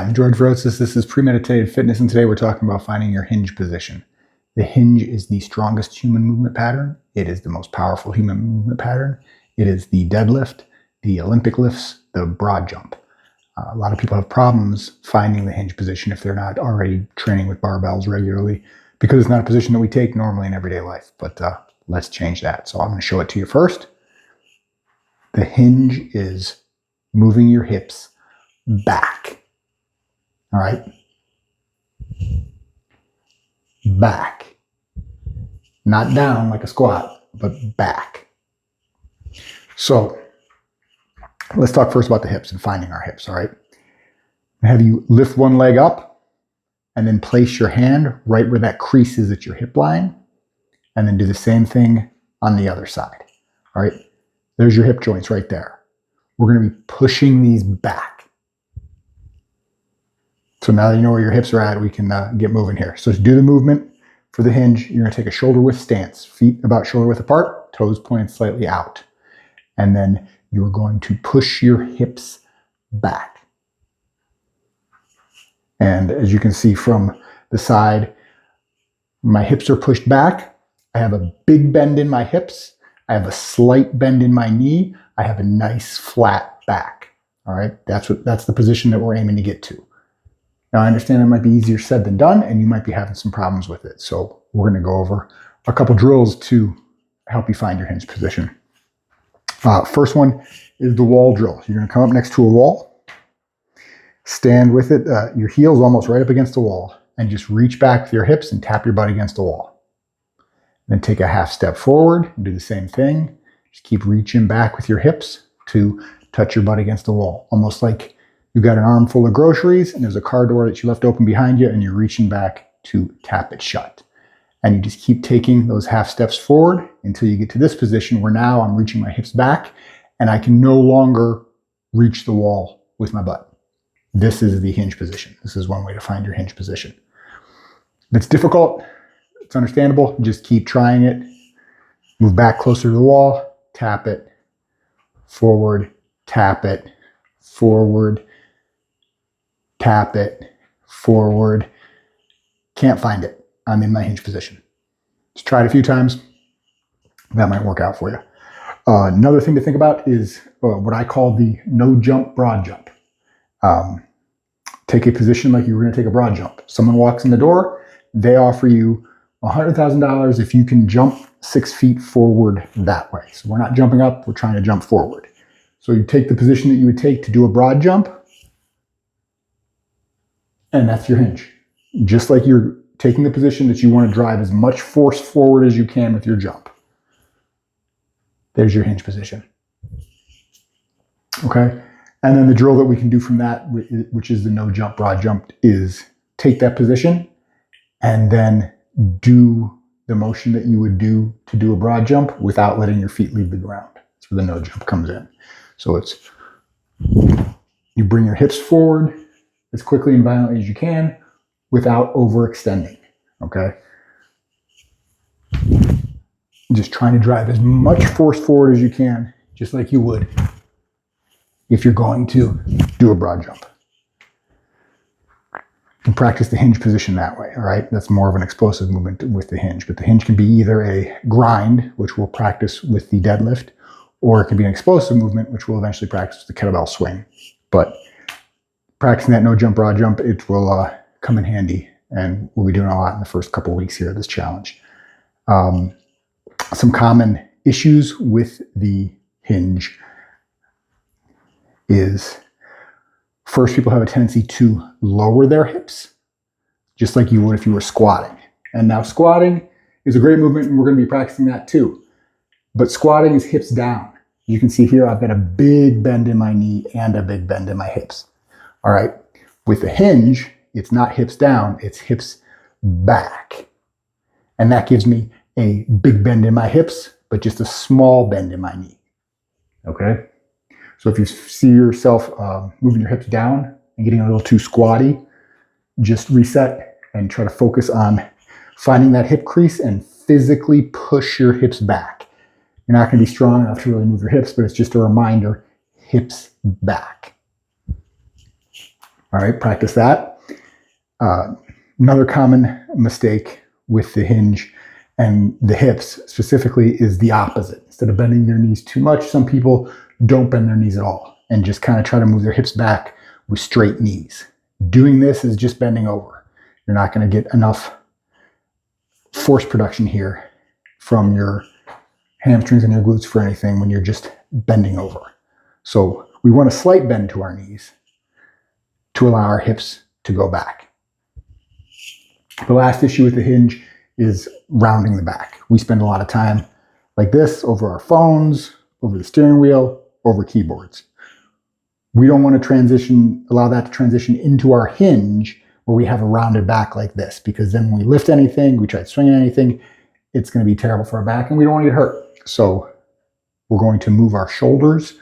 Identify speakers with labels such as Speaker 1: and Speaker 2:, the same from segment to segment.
Speaker 1: I'm George Vrotzis. This is Premeditated Fitness, and today we're talking about finding your hinge position. The hinge is the strongest human movement pattern. It is the most powerful human movement pattern. It is the deadlift, the Olympic lifts, the broad jump. A lot of people have problems finding the hinge position if they're not already training with barbells regularly, because it's not a position that we take normally in everyday life. But let's change that. So I'm going to show it to you first. The hinge is moving your hips back. All right? Back. Not down like a squat, but back. So let's talk first about the hips and finding our hips, all right? Have you lift one leg up and then place your hand right where that crease is at your hip line, and then do the same thing on the other side, all right? There's your hip joints right there. We're going to be pushing these back. So now that you know where your hips are at, we can get moving here. So to do the movement for the hinge, you're going to take a shoulder width stance, feet about shoulder width apart, toes pointed slightly out. And then you're going to push your hips back. And as you can see from the side, my hips are pushed back. I have a big bend in my hips. I have a slight bend in my knee. I have a nice flat back. All right, that's the position that we're aiming to get to. Now, I understand it might be easier said than done, and you might be having some problems with it. So we're going to go over a couple drills to help you find your hinge position. First one is the wall drill. You're going to come up next to a wall, stand with it, your heels almost right up against the wall, and just reach back with your hips and tap your butt against the wall. Then take a half step forward and do the same thing. Just keep reaching back with your hips to touch your butt against the wall, almost like you've got an armful of groceries and there's a car door that you left open behind you and you're reaching back to tap it shut. And you just keep taking those half steps forward until you get to this position where now I'm reaching my hips back and I can no longer reach the wall with my butt. This is the hinge position. This is one way to find your hinge position. If it's difficult, it's understandable. Just keep trying it. Move back closer to the wall, tap it, forward, tap it, forward, tap it, forward. Can't find it. I'm in my hinge position. Just try it a few times. That might work out for you. Another thing to think about is what I call the no jump broad jump. Take a position like you were going to take a broad jump. Someone walks in the door, they offer you $100,000 if you can jump 6 feet forward that way. So we're not jumping up, we're trying to jump forward. So you take the position that you would take to do a broad jump, and that's your hinge. Just like you're taking the position that you want to drive as much force forward as you can with your jump. There's your hinge position. Okay? And then the drill that we can do from that, which is the no jump broad jump, is take that position and then do the motion that you would do to do a broad jump without letting your feet leave the ground. That's where the no jump comes in. So it's, you bring your hips forward as quickly and violently as you can without overextending, okay? Just trying to drive as much force forward as you can, just like you would if you're going to do a broad jump. You can practice the hinge position that way, all right? That's more of an explosive movement with the hinge, but the hinge can be either a grind, which we'll practice with the deadlift, or it can be an explosive movement, which we'll eventually practice with the kettlebell swing. But practicing that no jump, broad jump, it will come in handy, and we'll be doing a lot in the first couple of weeks here of this challenge. Some common issues with the hinge is, first, people have a tendency to lower their hips, just like you would if you were squatting. And now squatting is a great movement, and we're going to be practicing that too. But squatting is hips down. You can see here I've got a big bend in my knee and a big bend in my hips. All right. With the hinge, it's not hips down, it's hips back. And that gives me a big bend in my hips, but just a small bend in my knee. Okay? So if you see yourself moving your hips down and getting a little too squatty, just reset and try to focus on finding that hip crease and physically push your hips back. You're not going to be strong enough to really move your hips, but it's just a reminder, hips back. All right, practice that. Another common mistake with the hinge and the hips specifically is the opposite. Instead of bending their knees too much, some people don't bend their knees at all and just kind of try to move their hips back with straight knees. Doing this is just bending over. You're not going to get enough force production here from your hamstrings and your glutes for anything when you're just bending over. So we want a slight bend to our knees to allow our hips to go back. The last issue with the hinge is rounding the back. We spend a lot of time like this over our phones, over the steering wheel, over keyboards. We don't want to allow that to transition into our hinge where we have a rounded back like this, because then when we lift anything, we try swinging anything, it's going to be terrible for our back and we don't want to get hurt. So we're going to move our shoulders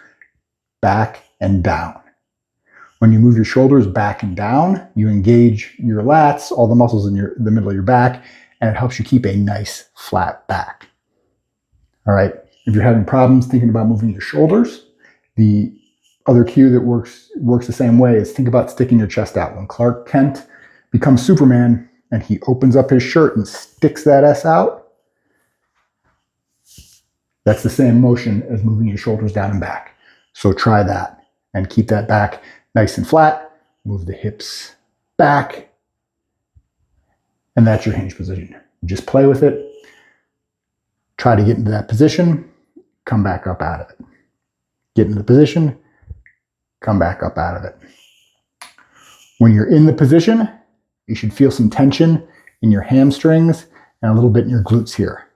Speaker 1: back and down. When you move your shoulders back and down, you engage your lats, all the muscles in the middle of your back, and it helps you keep a nice flat back. All right, if you're having problems thinking about moving your shoulders, the other cue that works the same way is think about sticking your chest out. When Clark Kent becomes Superman and he opens up his shirt and sticks that S out, that's the same motion as moving your shoulders down and back. So try that and keep that back nice and flat. Move the hips back. And that's your hinge position. Just play with it. Try to get into that position. Come back up out of it. Get into the position. Come back up out of it. When you're in the position, you should feel some tension in your hamstrings and a little bit in your glutes here.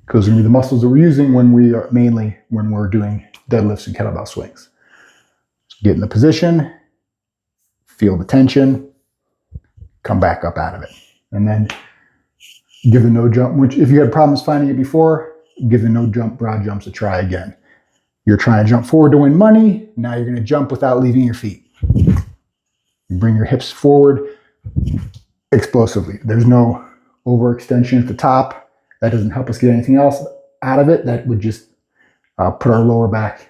Speaker 1: Because those are going to be the muscles that we're using mainly when we're doing deadlifts and kettlebell swings. So get in the position, feel the tension, come back up out of it. And then give the no jump, which if you had problems finding it before, give the no jump broad jumps a try again. You're trying to jump forward to win money. Now you're going to jump without leaving your feet. You bring your hips forward explosively. There's no overextension at the top. That doesn't help us get anything else out of it. That would just put our lower back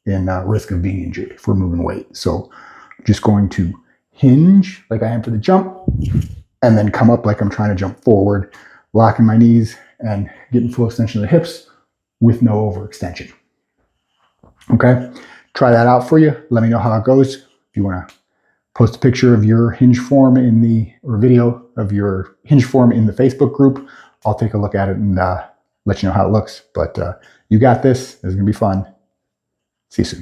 Speaker 1: in risk of being injured if we're moving weight. So I'm just going to hinge like I am for the jump and then come up like I'm trying to jump forward, locking my knees and getting full extension of the hips with no overextension. Okay, try that out for you. Let me know how it goes. If you want to post a picture of your hinge form or video of your hinge form in the Facebook group, I'll take a look at it and let you know how it looks. But you got this. It's going to be fun. See you soon.